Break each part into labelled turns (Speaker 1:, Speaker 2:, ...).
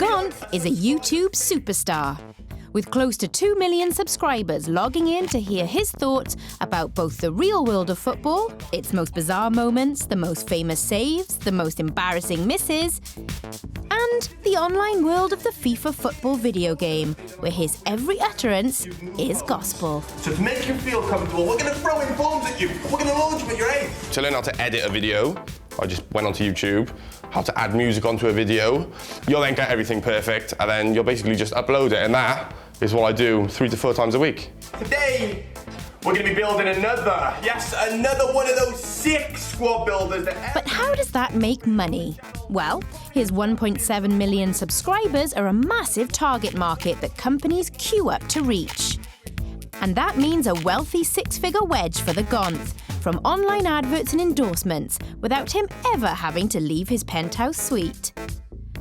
Speaker 1: Gonth is a YouTube superstar, with close to 2 million subscribers logging in to hear his thoughts about both the real world of football, its most bizarre moments, the most famous saves, the most embarrassing misses, and the online world of the FIFA football video game, where his every utterance is gospel.
Speaker 2: So to make you feel comfortable, we're going to throw in bombs at you. We're going to launch them at your aim.
Speaker 3: To learn how to edit a video, I just went onto YouTube, how to add music onto a video. You'll then get everything perfect, and then you'll basically just upload it, and that is what I do 3 to 4 times a week.
Speaker 2: Today, we're going to be building another one of those sick squad builders.
Speaker 1: But how does that make money? Well, his 1.7 million subscribers are a massive target market that companies queue up to reach. And that means a wealthy 6-figure wedge for the Gonth, from online adverts and endorsements, without him ever having to leave his penthouse suite.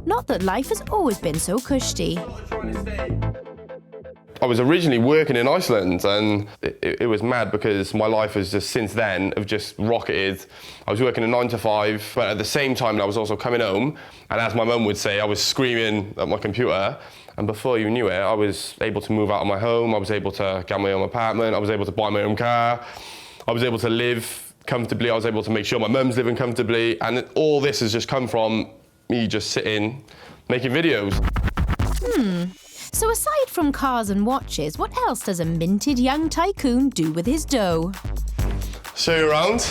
Speaker 1: Not that life has always been so cushy.
Speaker 3: I was originally working in Iceland, and it was mad because my life has just since then have just rocketed. I was working a 9 to 5, but at the same time I was also coming home, and as my mum would say, I was screaming at my computer, and before you knew it, I was able to move out of my home, I was able to get my own apartment, I was able to buy my own car, I was able to live comfortably, I was able to make sure my mum's living comfortably, and all this has just come from me just sitting, making videos.
Speaker 1: So aside from cars and watches, what else does a minted young tycoon do with his dough?
Speaker 3: Show you around.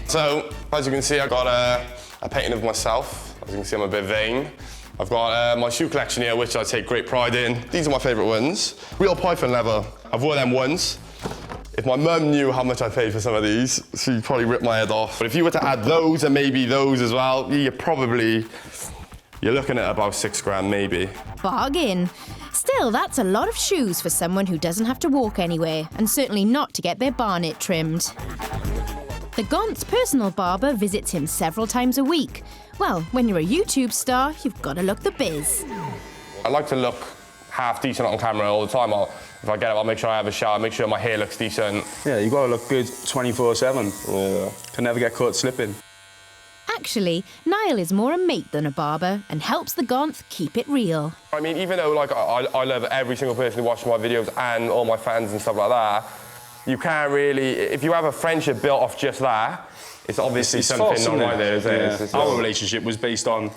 Speaker 3: So, as you can see, I got a painting of myself. As you can see, I'm a bit vain. I've got my shoe collection here, which I take great pride in. These are my favourite ones. Real python leather. I've worn them once. If my mum knew how much I paid for some of these, she'd probably rip my head off. But if you were to add those and maybe those as well, you're looking at about 6 grand maybe.
Speaker 1: Bargain. Still, that's a lot of shoes for someone who doesn't have to walk anywhere, and certainly not to get their barnet trimmed. The Gonth's personal barber visits him several times a week. Well, when you're a YouTube star, you've got to look the biz.
Speaker 3: I like to look half decent on camera all the time. If I get up, I'll make sure I have a shower, make sure my hair looks decent.
Speaker 4: Yeah, you've got to look good 24/7. Yeah. Can never get caught slipping.
Speaker 1: Actually, Niall is more a mate than a barber and helps the Gonth keep it real.
Speaker 3: I mean, even though I love every single person who watches my videos and all my fans and stuff like that, you can't really, if you have a friendship built off just that, it's obviously something not right there, isn't it?
Speaker 4: Yeah. Our relationship was based on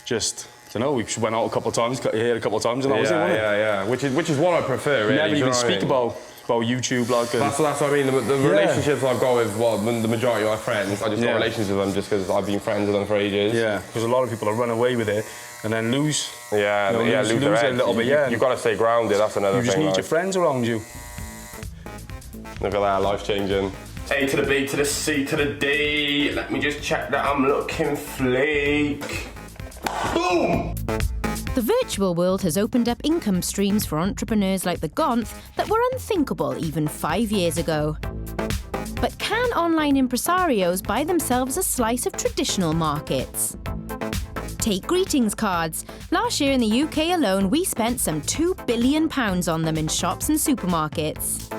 Speaker 4: just, I don't know, we went out a couple of times, cut your hair a couple of times, and that was it, wasn't it?
Speaker 3: Yeah, which is what I prefer, really.
Speaker 4: Never even speak about YouTube, like.
Speaker 3: That's what I mean. The relationships I've got with the majority of my friends, I just got relations with them just because I've been friends with them for ages.
Speaker 4: Yeah, because a lot of people have run away with it and then lose.
Speaker 3: Lose
Speaker 4: it a little bit. Yeah,
Speaker 3: you've got to stay grounded. That's another thing.
Speaker 4: You just need your friends around you.
Speaker 3: Look at that, life changing.
Speaker 2: A to the B to the C to the D. Let me just check that I'm looking flake. Boom!
Speaker 1: The virtual world has opened up income streams for entrepreneurs like the Gonth that were unthinkable even 5 years ago. But can online impresarios buy themselves a slice of traditional markets? Take greetings cards. Last year in the UK alone, we spent some £2 billion on them in shops and supermarkets.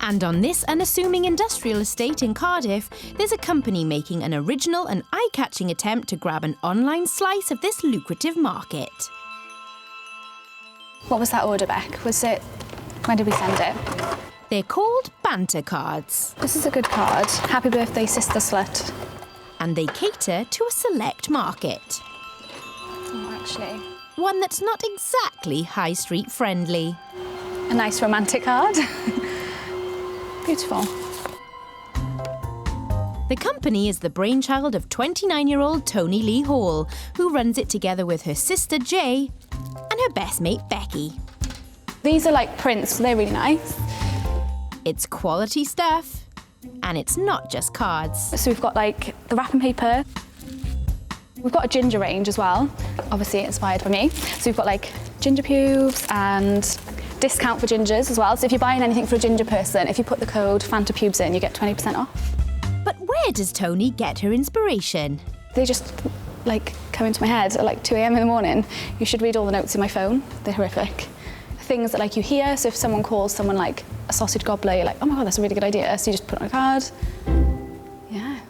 Speaker 1: And on this unassuming industrial estate in Cardiff, there's a company making an original and eye-catching attempt to grab an online slice of this lucrative market.
Speaker 5: What was that order, Beck? When did we send it?
Speaker 1: They're called Banter cards.
Speaker 5: This is a good card. Happy birthday, sister slut.
Speaker 1: And they cater to a select market.
Speaker 5: Oh, actually.
Speaker 1: One that's not exactly high street friendly.
Speaker 5: A nice romantic card. Beautiful.
Speaker 1: The company is the brainchild of 29-year-old Tony Lee Hall, who runs it together with her sister Jay and her best mate Becky.
Speaker 5: These are like prints, so they're really nice.
Speaker 1: It's quality stuff, and it's not just cards.
Speaker 5: So we've got like the wrapping paper. We've got a ginger range as well, obviously inspired by me. So we've got like ginger pubes and discount for gingers as well. So if you're buying anything for a ginger person, if you put the code FantaPubes in, you get 20% off.
Speaker 1: But where does Tony get her inspiration?
Speaker 5: They just like come into my head at like 2 a.m. in the morning. You should read all the notes in my phone. They're horrific. Things that like you hear, so if someone calls someone like a sausage gobbler, you're like, oh my God, that's a really good idea. So you just put it on a card. Yeah.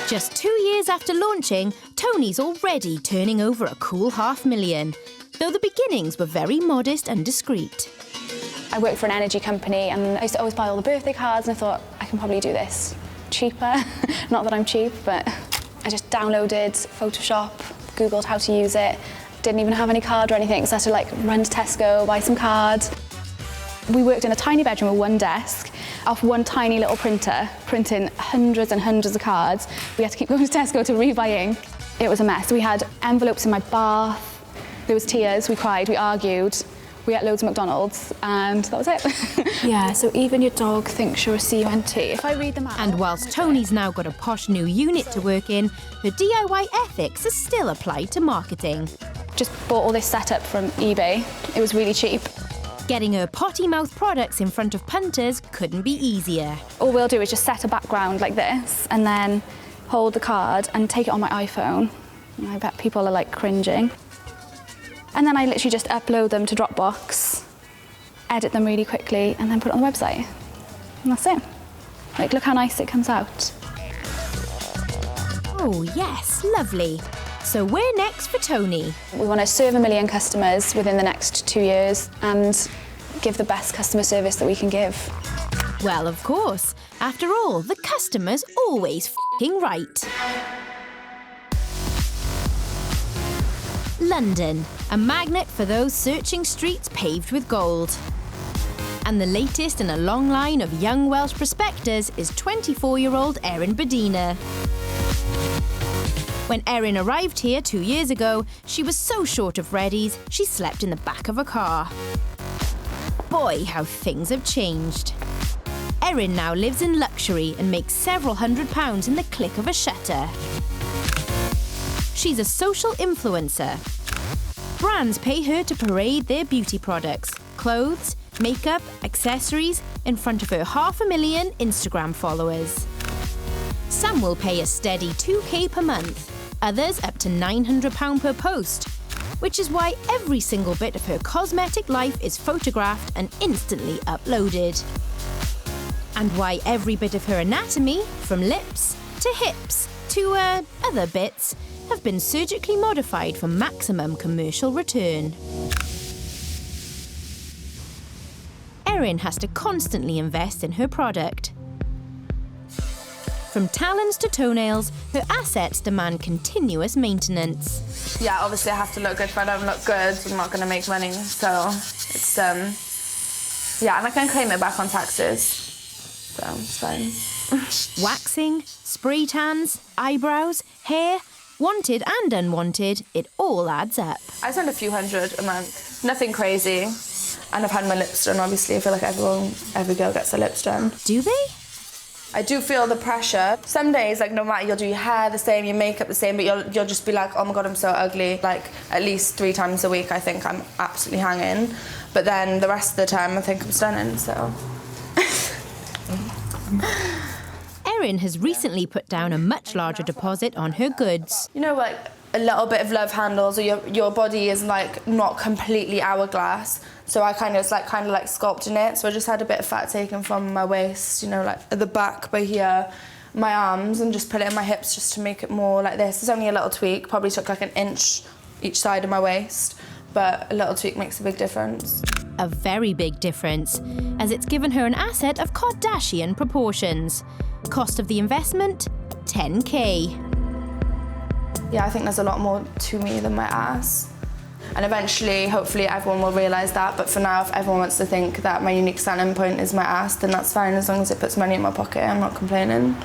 Speaker 1: Just 2 years after launching, Tony's already turning over a cool $500,000, though the beginnings were very modest and discreet.
Speaker 5: I worked for an energy company and I used to always buy all the birthday cards, and I thought, I can probably do this cheaper. Not that I'm cheap, but I just downloaded Photoshop, Googled how to use it. Didn't even have any card or anything, so I had to like run to Tesco, buy some cards. We worked in a tiny bedroom with one desk, off one tiny little printer, printing hundreds and hundreds of cards. We had to keep going to Tesco to rebuy ink. It was a mess. We had envelopes in my bath, there was tears, we cried, we argued, we ate loads of McDonald's, and that was it. Yeah, so even your dog thinks you're a CUNT. If I read them out...
Speaker 1: And whilst Tony's now got a posh new unit to work in, her DIY ethics are still applied to marketing.
Speaker 5: Just bought all this setup from eBay. It was really cheap.
Speaker 1: Getting her potty mouth products in front of punters couldn't be easier.
Speaker 5: All we'll do is just set a background like this and then hold the card and take it on my iPhone. I bet people are like cringing. And then I literally just upload them to Dropbox, edit them really quickly, and then put it on the website. And that's it. Like, look how nice it comes out.
Speaker 1: Oh yes, lovely. So where next for Tony?
Speaker 5: We want to serve 1 million customers within the next 2 years and give the best customer service that we can give.
Speaker 1: Well, of course. After all, the customer's always f***ing right. London, a magnet for those searching streets paved with gold. And the latest in a long line of young Welsh prospectors is 24-year-old Erin Badina. When Erin arrived here 2 years ago, she was so short of readies, she slept in the back of a car. Boy, how things have changed. Erin now lives in luxury and makes several £100s in the click of a shutter. She's a social influencer. Brands pay her to parade their beauty products, clothes, makeup, accessories in front of her 500,000 Instagram followers. Some will pay a steady 2k per month, others up to £900 per post, which is why every single bit of her cosmetic life is photographed and instantly uploaded. And why every bit of her anatomy, from lips to hips to other bits, have been surgically modified for maximum commercial return. Erin has to constantly invest in her product. From talons to toenails, her assets demand continuous maintenance.
Speaker 6: Yeah, obviously I have to look good. If I don't look good, I'm not going to make money. So it's, yeah, and I can claim it back on taxes. So it's fine.
Speaker 1: Waxing, spray tans, eyebrows, hair, wanted and unwanted, it all adds up.
Speaker 6: I spend a few hundred a month. Nothing crazy. And I've had my lips done, obviously. I feel like every girl gets their lips done.
Speaker 1: Do they?
Speaker 6: I do feel the pressure. Some days, like, no matter, you'll do your hair the same, your makeup the same, but you'll just be like, oh my God, I'm so ugly. Like, at least 3 times a week, I think I'm absolutely hanging. But then the rest of the time, I think I'm stunning, so.
Speaker 1: Erin has recently put down a much larger deposit on her goods.
Speaker 6: You know, like, a little bit of love handles, or your body is, like, not completely hourglass. So I kind of like sculpting it. So I just had a bit of fat taken from my waist, you know, like at the back by here, my arms, and just put it in my hips just to make it more like this. It's only a little tweak, probably took like an inch each side of my waist, but a little tweak makes a big difference.
Speaker 1: A very big difference, as it's given her an asset of Kardashian proportions. Cost of the investment, 10k.
Speaker 6: Yeah, I think there's a lot more to me than my ass. And eventually, hopefully, everyone will realise that. But for now, if everyone wants to think that my unique selling point is my ass, then that's fine. As long as it puts money in my pocket, I'm not complaining.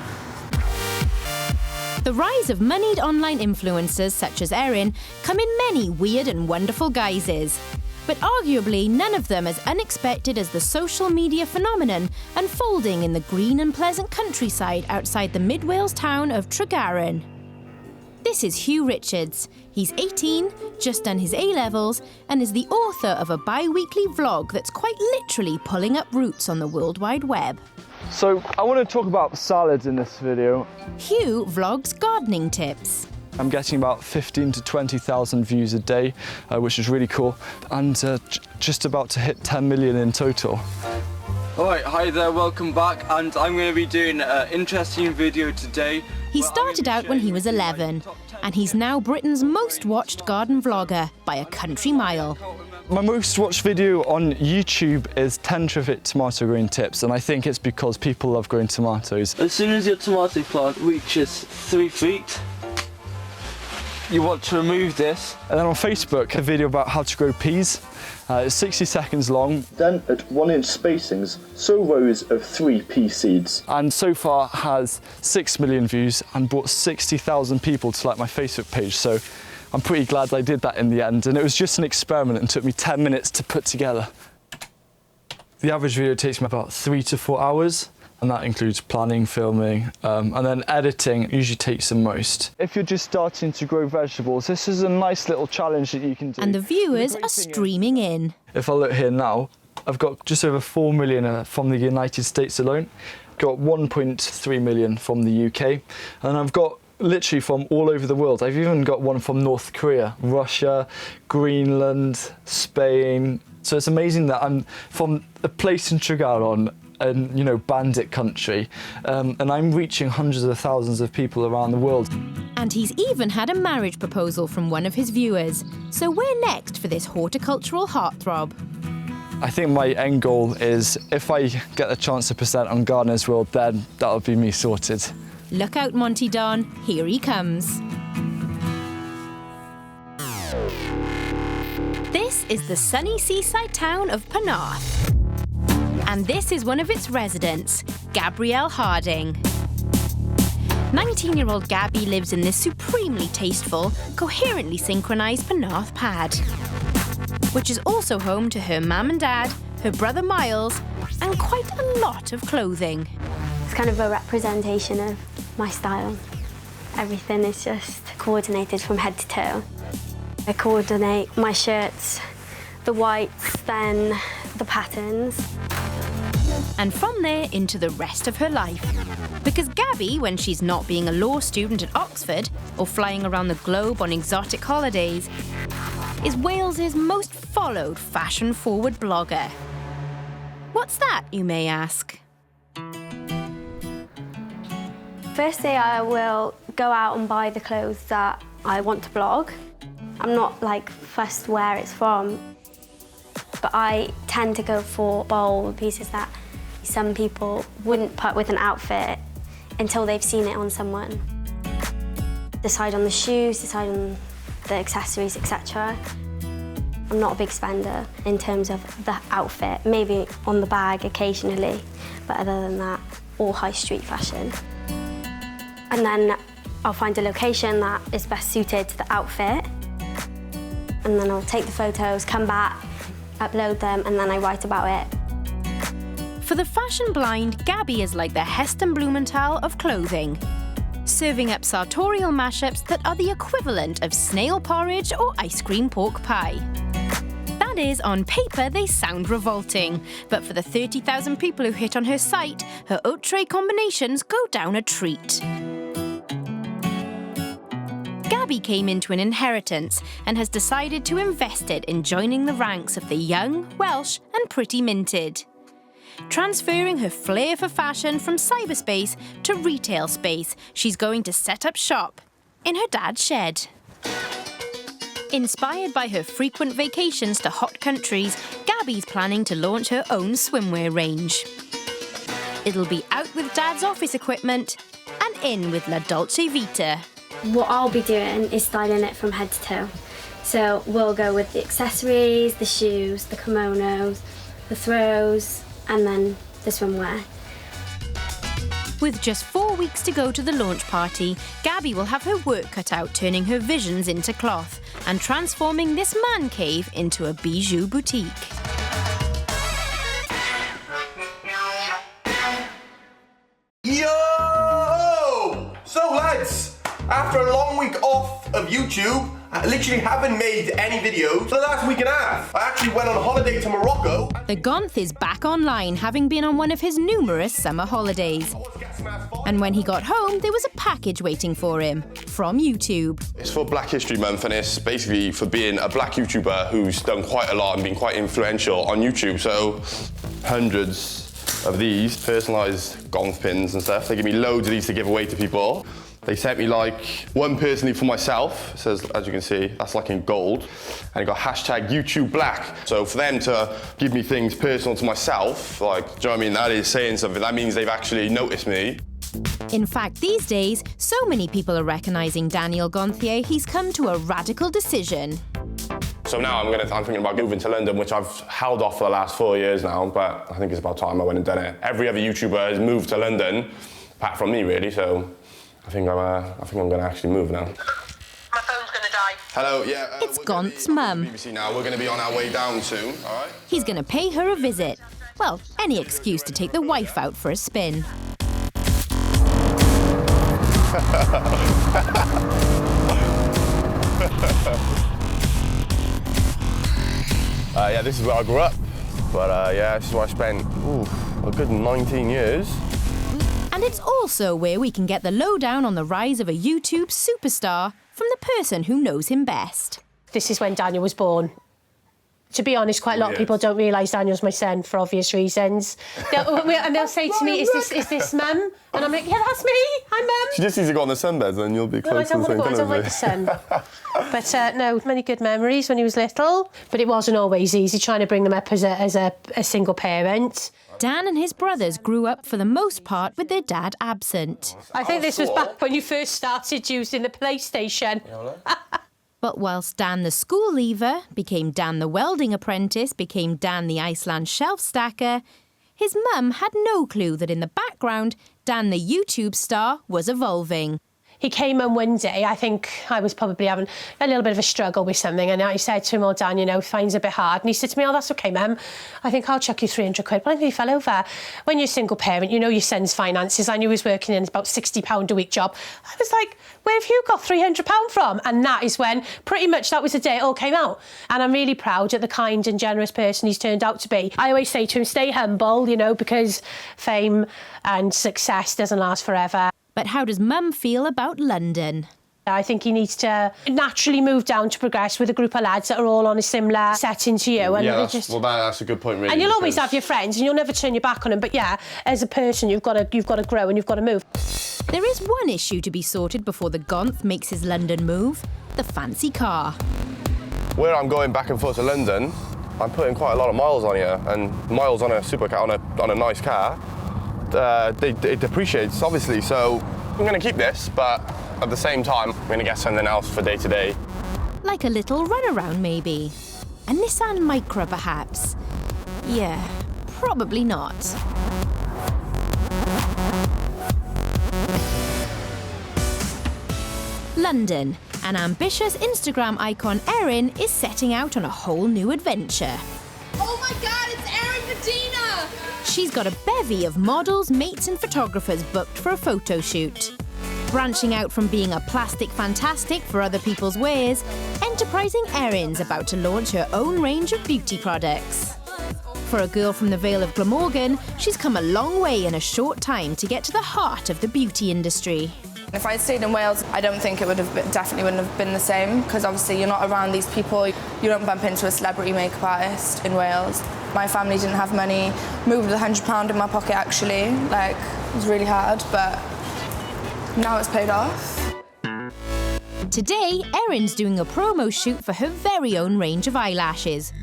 Speaker 1: The rise of moneyed online influencers such as Erin come in many weird and wonderful guises. But arguably, none of them as unexpected as the social media phenomenon unfolding in the green and pleasant countryside outside the mid-Wales town of Tregaron. This is Hugh Richards. He's 18, just done his A-levels, and is the author of a bi-weekly vlog that's quite literally pulling up roots on the World Wide Web.
Speaker 7: So I want to talk about salads in this video.
Speaker 1: Hugh vlogs gardening tips.
Speaker 7: I'm getting about 15 to 20,000 views a day, which is really cool, and just about to hit 10 million in total.
Speaker 8: Alright, hi there, welcome back, and I'm going to be doing an interesting video today.
Speaker 1: He started out when he was 11, and he's now Britain's most watched garden vlogger by a country mile.
Speaker 7: My most watched video on YouTube is 10 terrific tomato growing tips, and I think it's because people love growing tomatoes.
Speaker 8: As soon as your tomato plant reaches 3 feet, you want to remove this.
Speaker 7: And then on Facebook, a video about how to grow peas. It's 60 seconds long.
Speaker 9: Then at 1-inch spacings, sow rows of 3 pea seeds.
Speaker 7: And so far has 6 million views and brought 60,000 people to like my Facebook page. So I'm pretty glad I did that in the end. And it was just an experiment and took me 10 minutes to put together. The average video takes me about 3 to 4 hours. And that includes planning, filming, and then editing usually takes the most. If you're just starting to grow vegetables, this is a nice little challenge that you can do.
Speaker 1: And the viewers are streaming in.
Speaker 7: If I look here now, I've got just over 4 million from the United States alone, got 1.3 million from the UK, and I've got literally from all over the world. I've even got one from North Korea, Russia, Greenland, Spain. So it's amazing that I'm from a place in Tregaron, and you know, bandit country, and I'm reaching hundreds of thousands of people around the world.
Speaker 1: And he's even had a marriage proposal from one of his viewers. So where next for this horticultural heartthrob?
Speaker 7: I think my end goal is if I get the chance to present on Gardener's World, then that'll be me sorted.
Speaker 1: Look out, Monty Don, here he comes. This is the sunny seaside town of Penarth. And this is one of its residents, Gabrielle Harding. 19-year-old Gabby lives in this supremely tasteful, coherently synchronised Penarth pad, which is also home to her mum and dad, her brother Miles, and quite a lot of clothing.
Speaker 10: It's kind of a representation of my style. Everything is just coordinated from head to toe. I coordinate my shirts, the whites, then the patterns.
Speaker 1: And from there into the rest of her life. Because Gabby, when she's not being a law student at Oxford or flying around the globe on exotic holidays, is Wales's most followed fashion-forward blogger. What's that, you may ask?
Speaker 10: Firstly, I will go out and buy the clothes that I want to blog. I'm not like fussed where it's from, but I tend to go for bold pieces that some people wouldn't put with an outfit until they've seen it on someone. Decide on the shoes, decide on the accessories, etc. I'm not a big spender in terms of the outfit, maybe on the bag occasionally, but other than that, all high street fashion. And then I'll find a location that is best suited to the outfit, and then I'll take the photos, come back, upload them, and then I write about it.
Speaker 1: For the fashion blind, Gabby is like the Heston Blumenthal of clothing, serving up sartorial mashups that are the equivalent of snail porridge or ice cream pork pie. That is, on paper, they sound revolting, but for the 30,000 people who hit on her site, her haute tray combinations go down a treat. Gabby came into an inheritance and has decided to invest it in joining the ranks of the young, Welsh and pretty minted. Transferring her flair for fashion from cyberspace to retail space, she's going to set up shop in her dad's shed. Inspired by her frequent vacations to hot countries, Gabby's planning to launch her own swimwear range. It'll be out with Dad's office equipment and in with La Dolce Vita.
Speaker 10: What I'll be doing is styling it from head to toe. So we'll go with the accessories, the shoes, the kimonos, the throws, and then the swimwear.
Speaker 1: With just 4 weeks to go to the launch party, Gabby will have her work cut out turning her visions into cloth and transforming this man cave into a bijou boutique.
Speaker 2: Yo! So lads, after a long week off of YouTube, I literally haven't made any videos for the last week and a half. I actually went on holiday to Morocco.
Speaker 1: The Gonth is back online, having been on one of his numerous summer holidays. And when he got home, there was a package waiting for him from YouTube.
Speaker 3: It's for Black History Month, and it's basically for being a black YouTuber who's done quite a lot and been quite influential on YouTube. So hundreds of these personalised Gonth pins and stuff. They give me loads of these to give away to people. They sent me like one personally for myself. It says, as you can see, that's like in gold. And it got hashtag YouTube Black. So for them to give me things personal to myself, like, do you know what I mean? That is saying something. That means they've actually noticed me.
Speaker 1: In fact, these days, so many people are recognising Daniel Gonthier, he's come to a radical decision.
Speaker 3: So now I'm thinking about moving to London, which I've held off for the last 4 years now, but I think it's about time I went and done it. Every other YouTuber has moved to London, apart from me really, so I think I'm gonna actually move now.
Speaker 11: My phone's gonna die.
Speaker 3: Hello, yeah.
Speaker 1: It's Gonth's mum.
Speaker 3: BBC now, we're gonna be on our way down soon, all right?
Speaker 1: He's gonna pay her a visit. Well, any excuse to take the wife out for a spin.
Speaker 3: Yeah, this is where I grew up, but yeah, this is where I spent a good 19 years.
Speaker 1: And it's also where we can get the lowdown on the rise of a YouTube superstar from the person who knows him best.
Speaker 11: This is when Daniel was born. To be honest, quite a lot of people don't realise Daniel's my son for obvious reasons. And they'll say to me, is this Mum? And I'm like, yeah, that's me. Hi, Mum.
Speaker 3: She just needs to go on the sunbeds and you'll be close to the same
Speaker 11: I don't like the sun. But no, many good memories when he was little. But it wasn't always easy trying to bring them up as a single parent.
Speaker 1: Dan and his brothers grew up for the most part with their dad absent.
Speaker 11: I think this was back when you first started using the PlayStation.
Speaker 1: But whilst Dan the school leaver became Dan the welding apprentice, became Dan the Iceland shelf stacker, his mum had no clue that in the background, Dan the YouTube star was evolving.
Speaker 11: He came home one day, I think I was probably having a little bit of a struggle with something, and I said to him, oh, Dan, you know, finds it a bit hard. And he said to me, oh, that's OK, Mum. I think I'll chuck you 300 quid. But I think he fell over. When you're a single parent, you know your son's finances. I knew he was working in about £60 a week job. I was like, where have you got £300 from? And that is when, pretty much, that was the day it all came out. And I'm really proud of the kind and generous person he's turned out to be. I always say to him, stay humble, you know, because fame and success doesn't last forever.
Speaker 1: But how does Mum feel about London?
Speaker 11: I think he needs to naturally move down to progress with a group of lads that are all on a similar setting to you. And
Speaker 3: yeah, that's a good point, really.
Speaker 11: And you'll always have your friends and you'll never turn your back on them. But yeah, as a person, you've got to grow and you've got to move.
Speaker 1: There is one issue to be sorted before the Gonth makes his London move: the fancy car.
Speaker 3: Where I'm going back and forth to London, I'm putting quite a lot of miles on here, and miles on a supercar, on a nice car, it depreciates, obviously, so I'm going to keep this, but at the same time, I'm going to get something else for day to day.
Speaker 1: Like a little runaround, maybe? A Nissan Micra, perhaps? Yeah, probably not. London. An ambitious Instagram icon, Erin, is setting out on a whole new adventure.
Speaker 6: Oh my God, it's Erin Medina!
Speaker 1: She's got a bevy of models, mates and photographers booked for a photo shoot. Branching out from being a plastic fantastic for other people's wares, enterprising Erin's about to launch her own range of beauty products. For a girl from the Vale of Glamorgan, she's come a long way in a short time to get to the heart of the beauty industry.
Speaker 6: If I'd stayed in Wales, I don't think it would have definitely wouldn't have been the same, because obviously you're not around these people. You don't bump into a celebrity makeup artist in Wales. My family didn't have money. Moved with £100 in my pocket, actually. Like, it was really hard, but now it's paid off.
Speaker 1: Today, Erin's doing a promo shoot for her very own range of eyelashes,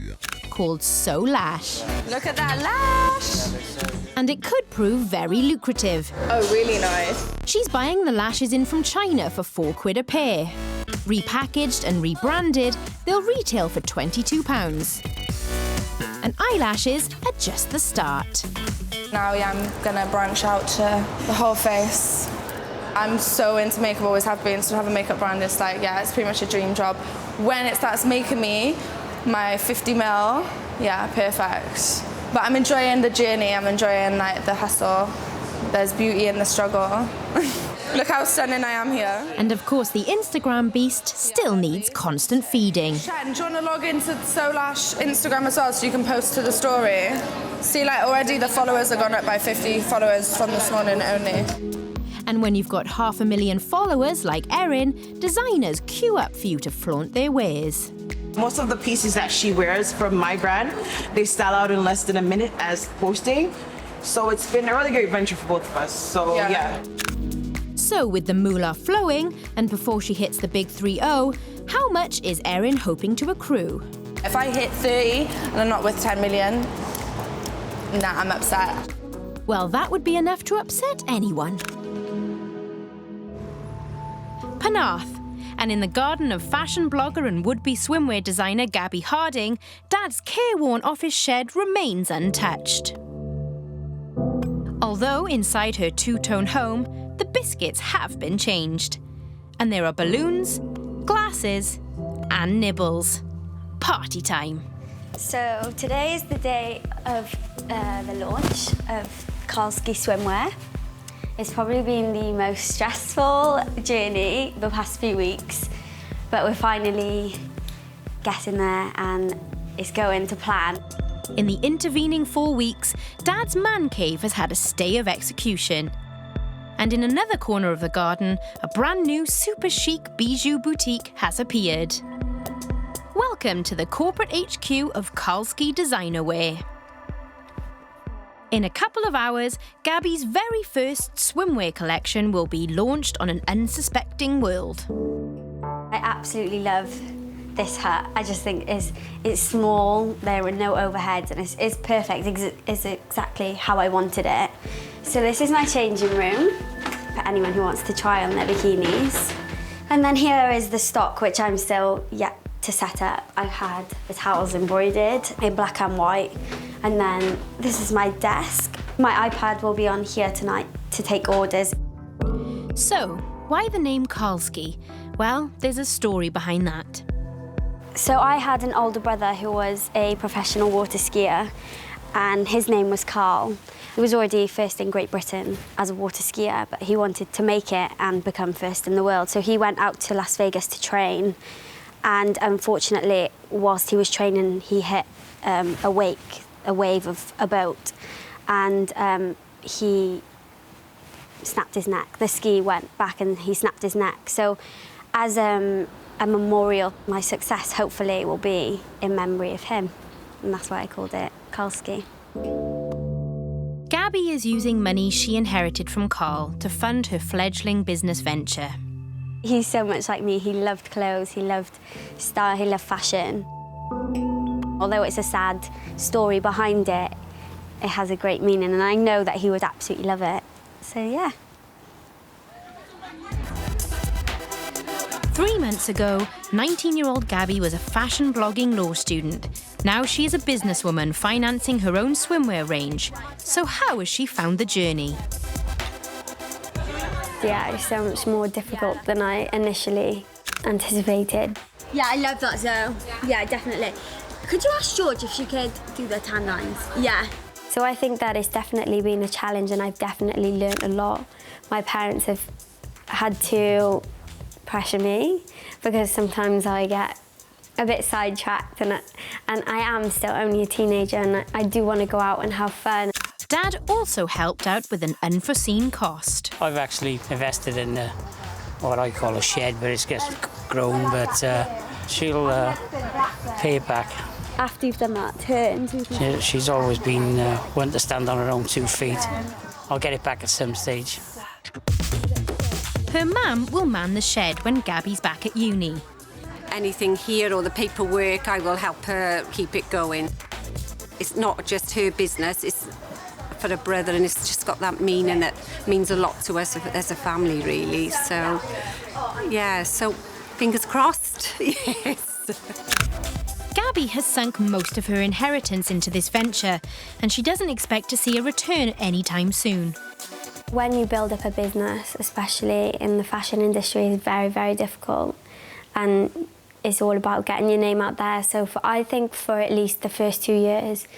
Speaker 1: called So Lash.
Speaker 6: Look at that lash!
Speaker 1: And it could prove very lucrative.
Speaker 6: Oh, really nice.
Speaker 1: She's buying the lashes in from China for £4 a pair. Repackaged and rebranded, they'll retail for £22. And eyelashes are just the start.
Speaker 6: Now, yeah, I'm gonna branch out to the whole face. I'm so into makeup, always have been, so to have a makeup brand, it's like, yeah, it's pretty much a dream job. When it starts making me my 50 mil, yeah, perfect. But I'm enjoying the journey, I'm enjoying like the hustle. There's beauty in the struggle. Look how stunning I am here.
Speaker 1: And of course, the Instagram beast still needs constant feeding.
Speaker 6: Shen, do you want to log into Solash Instagram as well so you can post to the story? See, like already the followers have gone up by 50 followers from this morning only.
Speaker 1: And when you've got 500,000 followers like Erin, designers queue up for you to flaunt their wares.
Speaker 12: Most of the pieces that she wears from my brand, they style out in less than a minute as posting. So it's been a really great venture for both of us. So yeah.
Speaker 1: So with the moolah flowing, and before she hits the big 3-0, how much is Erin hoping to accrue?
Speaker 6: If I hit 30 and I'm not worth 10 million, nah, I'm upset.
Speaker 1: Well, that would be enough to upset anyone. Penarth. And in the garden of fashion blogger and would-be swimwear designer Gabby Harding, Dad's careworn office shed remains untouched. Although inside her two-tone home, the biscuits have been changed. And there are balloons, glasses, and nibbles. Party time.
Speaker 10: So today is the day of the launch of Kski Swimwear. It's probably been the most stressful journey the past few weeks, but we're finally getting there and it's going to plan.
Speaker 1: In the intervening 4 weeks, Dad's man cave has had a stay of execution. And in another corner of the garden, a brand new super chic bijou boutique has appeared. Welcome to the corporate HQ of Kski Designer Wear. In a couple of hours, Gabby's very first swimwear collection will be launched on an unsuspecting world.
Speaker 10: I absolutely love this hut. I just think it's small, there are no overheads, and it's perfect. It's exactly how I wanted it. So this is my changing room for anyone who wants to try on their bikinis. And then here is the stock, which I'm still yet to set up. I've had the towels embroidered in black and white. And then this is my desk. My iPad will be on here tonight to take orders.
Speaker 1: So, why the name Kski? Well, there's a story behind that.
Speaker 10: So I had an older brother who was a professional water skier, and his name was Carl. He was already first in Great Britain as a water skier, but he wanted to make it and become first in the world. So he went out to Las Vegas to train, and unfortunately, whilst he was training, he hit a wave of a boat, and he snapped his neck. The ski went back and he snapped his neck. So as a memorial, my success hopefully will be in memory of him, and that's why I called it Kski.
Speaker 1: Gabby is using money she inherited from Carl to fund her fledgling business venture.
Speaker 10: He's so much like me. He loved clothes, he loved style, he loved fashion. Although it's a sad story behind it, it has a great meaning, and I know that he would absolutely love it. So, yeah.
Speaker 1: 3 months ago, 19-year-old Gabby was a fashion blogging law student. Now she is a businesswoman financing her own swimwear range. So how has she found the journey?
Speaker 10: Yeah, it's so much more difficult than I initially anticipated.
Speaker 13: Yeah, I love that, Zoe. Yeah, definitely. Could you ask George if she could do the tan lines? Yeah.
Speaker 10: So I think that it's definitely been a challenge, and I've definitely learned a lot. My parents have had to pressure me because sometimes I get a bit sidetracked, and I am still only a teenager, and I do want to go out and have fun.
Speaker 1: Dad also helped out with an unforeseen cost.
Speaker 14: I've actually invested in what I call a shed, but it's just grown, but she'll pay it back.
Speaker 10: After you've done that turn.
Speaker 14: She's always been one to stand on her own 2 feet. I'll get it back at some stage.
Speaker 1: Her mum will man the shed when Gabby's back at uni.
Speaker 15: Anything here or the paperwork, I will help her keep it going. It's not just her business, it's for a brother, and it's just got that meaning that means a lot to us as a family, really. So, yeah, so fingers crossed, yes.
Speaker 1: Gabby has sunk most of her inheritance into this venture, and she doesn't expect to see a return anytime soon.
Speaker 10: When you build up a business, especially in the fashion industry, it's very, very difficult. And it's all about getting your name out there. So I think for at least the first 2 years,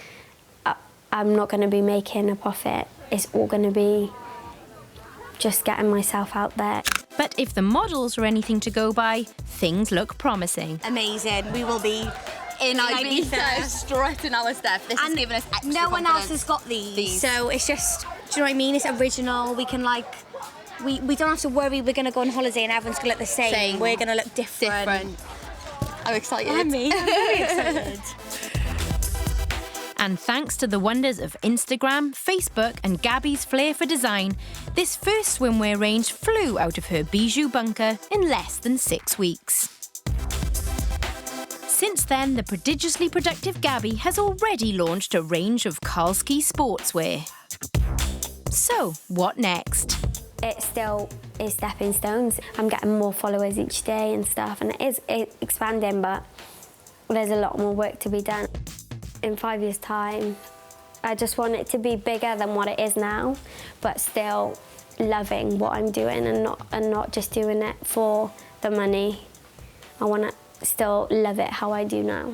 Speaker 10: I'm not going to be making a profit. It's all going to be just getting myself out there.
Speaker 1: But if the models are anything to go by, things look promising.
Speaker 13: Amazing. We will be in Ibiza strutting our stuff. This has given us extra
Speaker 16: No one else
Speaker 13: confidence.
Speaker 16: has got these. So it's just, do you know what I mean? It's original. We can we don't have to worry we're going to go on holiday and everyone's going to look the same. We're going to look different.
Speaker 13: I'm excited.
Speaker 16: I'm very excited.
Speaker 1: And thanks to the wonders of Instagram, Facebook and Gabby's flair for design, this first swimwear range flew out of her bijou bunker in less than 6 weeks. Since then, the prodigiously productive Gabby has already launched a range of Kski Sportswear. So, what next?
Speaker 10: It still is stepping stones. I'm getting more followers each day and stuff, and it is expanding, but there's a lot more work to be done. In 5 years' time, I just want it to be bigger than what it is now, but still loving what I'm doing and not just doing it for the money. I want to still love it how I do now.